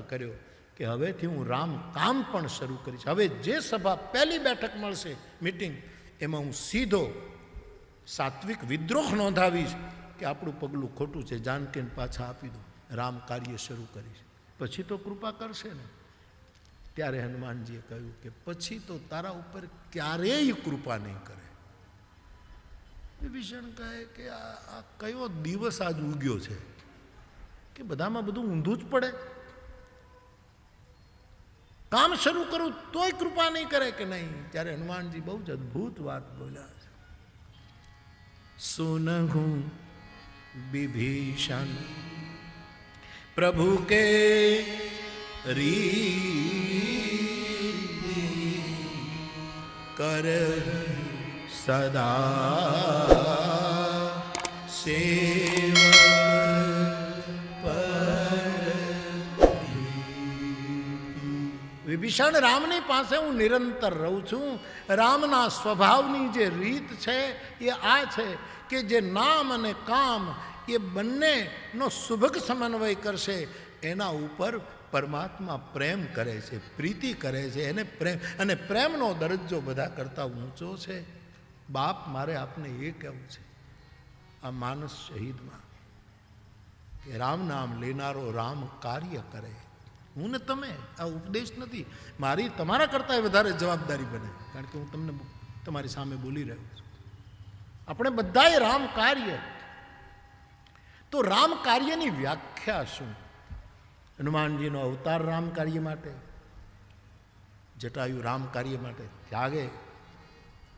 કર્યો કે હવેથી હું રામ કામ પણ શરૂ કરીશ. હવે જે સભા પહેલી બેઠક મળશે મિટિંગ, એમાં હું સીધો સાત્વિક વિદ્રોહ નોંધાવીશ કે આપણું પગલું ખોટું છે, જાનકીને પાછા આપી દો, રામ કાર્ય શરૂ કરીશ. પછી તો કૃપા કરશે ને. ત્યારે હનુમાનજીએ કહ્યું કે પછી તો તારા ઉપર ક્યારેય કૃપા નહીં કરે. વિભીષણ કહે કે આ કયો દિવસ આજ ઉગ્યો છે કે બધામાં બધું ઊંધું જ પડે. કામ શરૂ કરું તોય કૃપા નહીં કરે કે નહીં. ત્યારે હનુમાનજી બહુ જ અદ્ભુત વાત બોલ્યા છે. સુનહુ વિભીષણ પ્રભુ કે રીતિ કર સદા સેવક વિભીષણ, રામની પાસે હું નિરંતર રહું છું. રામના સ્વભાવની જે રીત છે એ આ છે કે જે નામ અને કામ એ બંનેનો સુભગ સમન્વય કરશે. એના ઉપર પરમાત્મા પ્રેમ કરે છે, પ્રીતિ કરે છે. એને પ્રેમ, અને પ્રેમનો દરજ્જો બધા કરતાં ઊંચો છે. બાપ, મારે આપને એ કહેવું છે આ માનસ શહીદમાં કે રામ નામ લેનારો રામ કાર્ય કરે. હું ને તમે, આ ઉપદેશ નથી મારી, તમારા કરતાં વધારે જવાબદારી બને, કારણ કે હું તમને તમારી સામે બોલી રહ્યો છું. આપણે બધાએ રામ કાર્ય. તો રામ કાર્યની વ્યાખ્યા શું? હનુમાનજીનો અવતાર રામ કાર્ય માટે, જટાયુ રામ કાર્ય માટે ત્યાગે.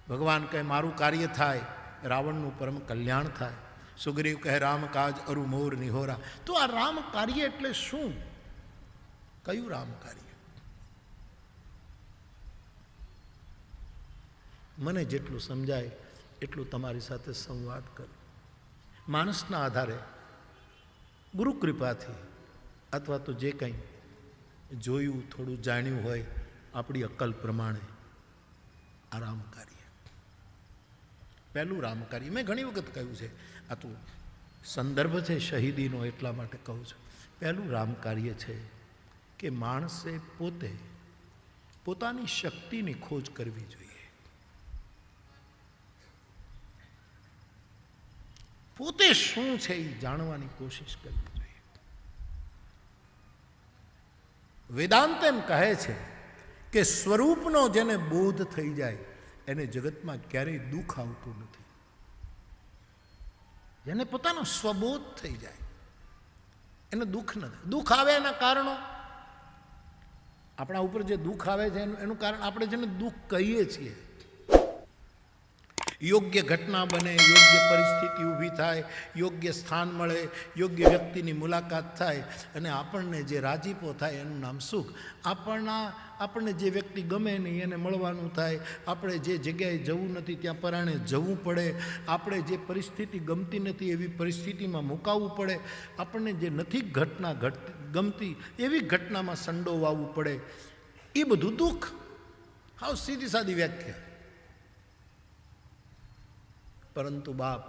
ભગવાન કહે મારું કાર્ય થાય, રાવણનું પરમ કલ્યાણ થાય. સુગ્રીવ કહે રામ કાજ અરુ મોર નિહોરા. તો આ રામ કાર્ય એટલે શું? કયું રામ કાર્ય? મને જેટલું સમજાય એટલું તમારી સાથે સંવાદ કરું. માણસના આધારે, ગુરુ કૃપાથી, અથવા તો જે કંઈ જોયું, થોડું જાણ્યું હોય આપણી અક્કલ પ્રમાણે, આ રામ કાર્ય. પહેલું રામ કાર્ય મેં ઘણી વખત કહ્યું છે, આ તો સંદર્ભ છે શહીદીનો, એટલા માટે કહું છું. પહેલું રામ કાર્ય છે કે માણસે પોતે પોતાની શક્તિની ખોજ કરવી જોઈએ. પોતે શું છે એ જાણવાની કોશિશ કરવી જોઈએ. વેદાંત એમ કહે છે કે સ્વરૂપનો જેને બોધ થઈ જાય એને જગતમાં ક્યારેય દુઃખ આવતું નથી. જેને પોતાનો સ્વબોધ થઈ જાય એને દુઃખ નથી. દુઃખ આવે એના કારણો, આપણા ઉપર જે દુઃખ આવે છે એનું કારણ આપણે જેને દુઃખ કહીએ છીએ. યોગ્ય ઘટના બને, યોગ્ય પરિસ્થિતિ ઊભી થાય, યોગ્ય સ્થાન મળે, યોગ્ય વ્યક્તિની મુલાકાત થાય અને આપણને જે રાજીપો થાય એનું નામ સુખ. આપણને જે વ્યક્તિ ગમે નહીં એને મળવાનું થાય. આપણે જે જગ્યાએ જવું નથી ત્યાં પરાણે જવું પડે. આપણે જે પરિસ્થિતિ ગમતી નથી એવી પરિસ્થિતિમાં મુકાવવું પડે. આપણને જે નથી ઘટના ગમતી એવી ઘટનામાં સંડોવાવું પડે. એ બધું દુઃખ. હાવ સીધી સાદી વ્યાખ્યા. પરંતુ બાપ,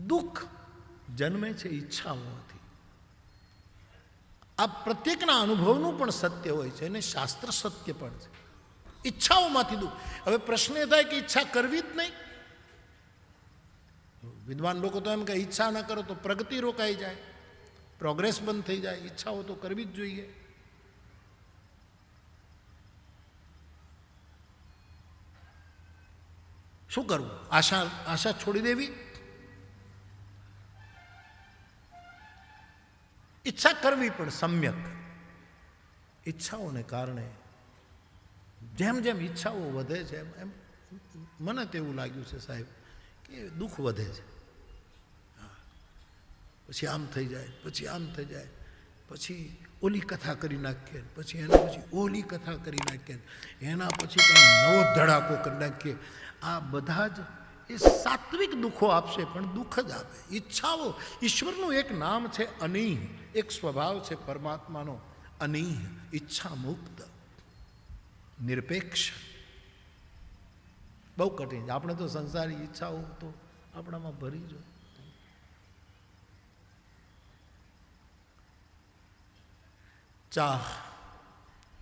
દુઃખ જન્મે છે ઈચ્છાઓથી. આ પ્રત્યેકના અનુભવનું પણ સત્ય હોય છે અને શાસ્ત્ર સત્ય પણ છે. ઈચ્છાઓમાંથી દુઃખ. હવે પ્રશ્ન એ થાય કે ઈચ્છા કરવી જ નહીં. વિદ્વાન લોકો તો એમ કે ઈચ્છા ન કરો તો પ્રગતિ રોકાઈ જાય, પ્રોગ્રેસ બંધ થઈ જાય. ઈચ્છાઓ તો કરવી જ જોઈએ. શું કરવું? આશા છોડી દેવી? ઈચ્છા કરવી પણ સમ્યક. ઈચ્છાઓને કારણે જેમ જેમ ઈચ્છાઓ વધે છે એમ મને તેવું લાગ્યું છે સાહેબ કે દુઃખ વધે છે. પછી આમ થઈ જાય, પછી આમ થઈ જાય, પછી ઓલી કથા કરી નાખીએ, પછી એના પછી ઓલી કથા કરી નાખીએ, એના પછી કંઈ નવો ધડાકો કરી નાખીએ. આ બધા જ એ સાત્વિક દુઃખો આપશે, પણ દુઃખ જ આપે. ઈચ્છાઓ, ઈશ્વરનું એક નામ છે અનીહ, એક સ્વભાવ છે પરમાત્માનો અનીહ, ઈચ્છા મુક્ત, નિરપેક્ષ. બહુ કઠિન. આપણે તો સંસારી ઈચ્છાઓ તો આપણામાં ભરી જોઈએ. ચાહ,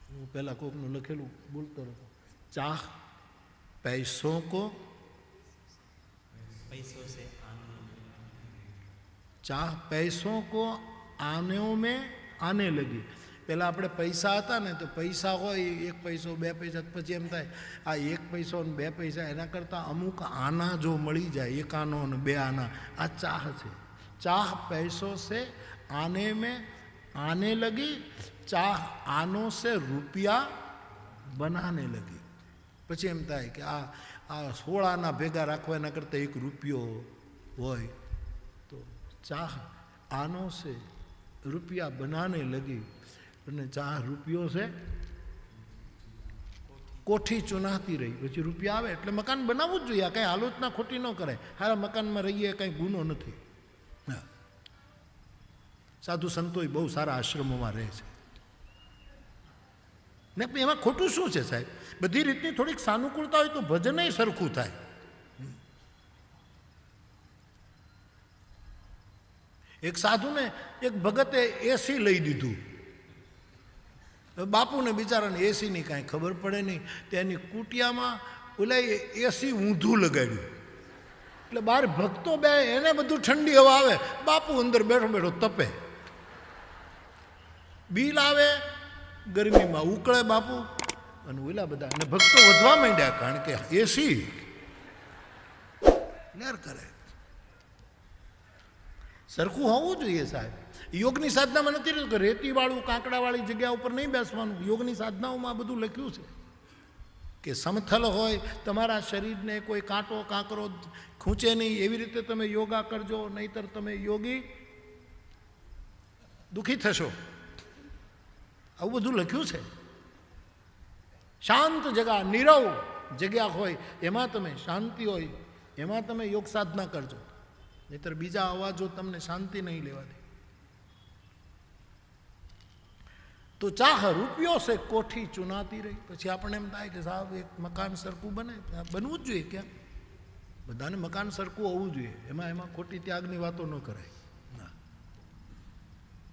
હું પહેલાં કોકનું લખેલું બોલતો હતો, ચાહ पैसों को पैसों से चाह पैसों को आने में आने लगी. પહેલાં આપણે પૈસા હતા ને તો પૈસા હોય 1 પૈસો 2 પૈસા, પછી એમ થાય આ 1 પૈસો ને 2 પૈસા એના કરતાં અમુક આના જો મળી જાય, 1 આનો ને 2 આના, આ ચાહ છે. ચાહ પૈસો સે આને में आने लगी, ચાહ આનો સે રૂપિયા બનાને લગી. પછી એમ થાય કે આ 16 આના ભેગા રાખવા એના કરતાં 1 રૂપિયો હોય તો ચાહ આનો સે રૂપિયા બનાને લગી. અને ચાહ રૂપિયો છે કોઠી ચુનાતી રહી. પછી રૂપિયા આવે એટલે મકાન બનાવવું જ જોઈએ. આ કાંઈ આલોચના ખોટી ન કરાય. હારા મકાનમાં રહીએ કાંઈ ગુનો નથી. સાધુ સંતોય બહુ સારા આશ્રમોમાં રહે છે ને. એમાં ખોટું શું છે સાહેબ? બધી રીતની થોડીક સાનુકૂળતા હોય તો ભજનય સરખું થાય. એક સાધુને એક ભગતે એસી લઈ દીધું. બાપુને બિચારાને એસીની કાંઈ ખબર પડે નહીં. તેની કુટિયામાં ઓલા એસી ઊંધું લગાડ્યું એટલે બહાર ભક્તો બે એને બધું ઠંડી હવા આવે, બાપુ અંદર બેઠો બેઠો તપે. બિલ આવે, ગરમીમાં ઉકળે બાપુ અને ઓલા બધા, અને ભક્તો વધવા માંડ્યા કારણ કે એસી લેર કરે. સરખું હોવું જોઈએ સાહેબ. યોગની સાધનામાં નથી રહેતું કે રેતીવાળું કાંકડાવાળી જગ્યા ઉપર નહીં બેસવાનું. યોગની સાધનાઓમાં આ બધું લખ્યું છે કે સમથલ હોય, તમારા શરીરને કોઈ કાંટો કાંકરો ખૂંચે નહીં એવી રીતે તમે યોગા કરજો, નહીંતર તમે યોગી દુઃખી થશો. આવું બધું લખ્યું છે. શાંત જગ્યા, નીરવ જગ્યા હોય એમાં તમે, શાંતિ હોય એમાં તમે યોગ સાધના કરજો, નહીંતર બીજા અવાજો તમને શાંતિ નહીં લેવા દે. તો ચાહ રૂપિયો છે કોઠી ચુનાતી રહી. પછી આપણને એમ થાય કે સાહેબ એક મકાન સરખું બને, બનવું જ જોઈએ. ક્યાં બધાને મકાન સરખું હોવું જોઈએ. એમાં ખોટી ત્યાગની વાતો ન કરાય. ના,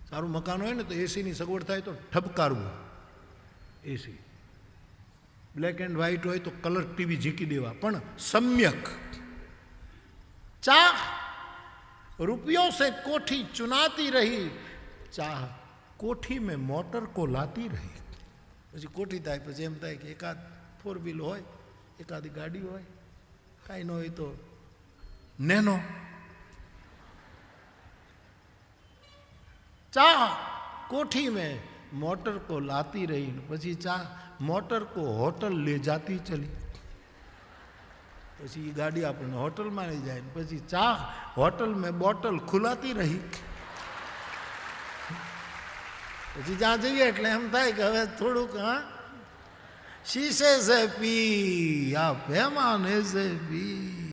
સારું મકાન હોય ને તો એસીની સગવડ થાય તો ઠપકારવું. એસી બ્લેક એન્ડ વ્હાઇટ હોય તો કલર ટીવી ઝીકી દેવા, પણ સમ્યક. ચાહ रुपयों से कोठी चुनाती रही, चाह कोठी में मोटर को लाती रही. પછી કોઠી થાય પછી એમ થાય કે એકાદ 4 વ્હીલ હોય, એકાદી ગાડી હોય, કાંઈ ન હોય તો નેનો. ચાહ कोठी में मोटर को लाती रही, પછી ચાહ मोटर को होटल ले जाती चली. પછી એ ગાડી આપણને હોટલમાં લઈ જાય. પછી ચાહ હોટલ મેં બોટલ ખુલાતી રહી. પછી જ્યાં જઈએ એટલે એમ થાય કે હવે થોડુંક શીશે સે પી, આ પેમાને સે પી.